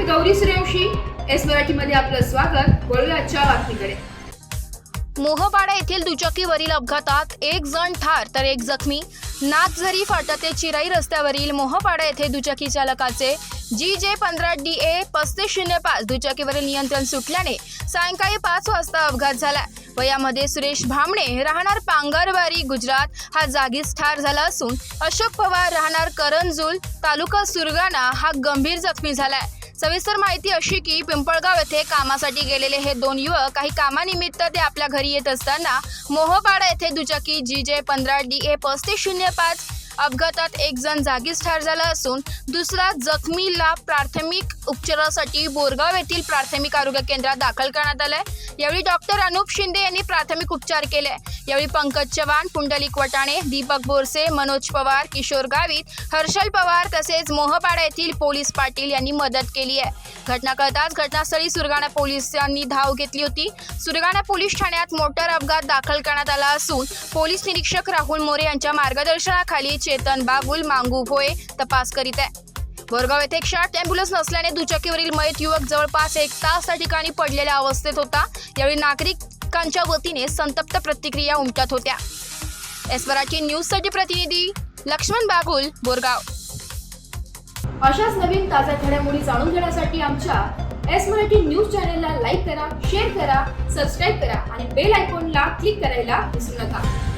Gauri Suryavanshi, S मराठीमध्ये आपलं स्वागत। वळूया आजच्या बातमीकडे। मोहपाडा येथील दुचाकीवरील अपघातात एक जण ठार तर एक जखमी। नागझरी फाटा ते चिराई रस्त्यावरील मोहपाडा येथे दुचाकी चालकाचे GJ15DA 3505 दुचाकीवरील नियंत्रण सुटल्याने सायंकाळी 5 वाजता अपघात झाला व यामध्ये सुरेश भामणे राहणार पांगरवारी गुजरात हा जागीच ठार झाला असून अशोक पवार राहणार करंजुल तालुका सुरगाणा हा गंभीर जखमी झालाय। सविस्तर माहिती अशी की पिंपळगाव येथे कामासाठी गेलेले हे दोन युवक काही कामानिमित्त ते आपल्या घरी येत असताना मोहपाडा येथे दुचाकी GJ15DA 3505 अपघातात एक जण जागीच ठार झाला असून दुसरा जखमीला प्राथमिक उपचारासाठी बोरगाव येथील प्राथमिक आरोग्य केंद्रात दाखल करण्यात आले। यावेळी डॉक्टर अनुप शिंदे यांनी प्राथमिक उपचार केले। यावेळी पंकज चव्हाण, पुंडलिक वटाणे, दीपक बोरसे, मनोज पवार, किशोर गावित, हर्षल पवार तसेच मोहपाडा येथील पोलीस पाटील यांनी मदत केली आहे। घटना कळताच घटनास्थळी सुरगाणा पोलिसांनी धाव घेतली होती। सुरगाणा पोलीस ठाण्यात मोटार अपघात दाखल करण्यात आला असून पोलीस निरीक्षक राहुल मोरे यांच्या मार्गदर्शनाखाली चेतन बाबुल मांगू भोये तपास करीत आहे। बोरगाव येथे एक शार्ट ॲम्ब्युलन्स नसल्याने दुचाकीवरील मयत युवक जवळपास 1 तास त्या ठिकाणी पडलेल्या अवस्थेत होता। यावेळी नागरिकांच्या वतीने संतप्त प्रतिक्रिया उमटत होत्या। एस मराठी न्यूजसाठी प्रतिनिधी लक्ष्मण बागुल, बोरगाव। अशाच नवीन ताज्या घडामोडी जाणून घेण्यासाठी आमच्या एस मराठी न्यूज चॅनलला लाईक करा, शेअर करा, सबस्क्राईब करा आणि बेल आयकॉनला क्लिक करायला विसरू नका।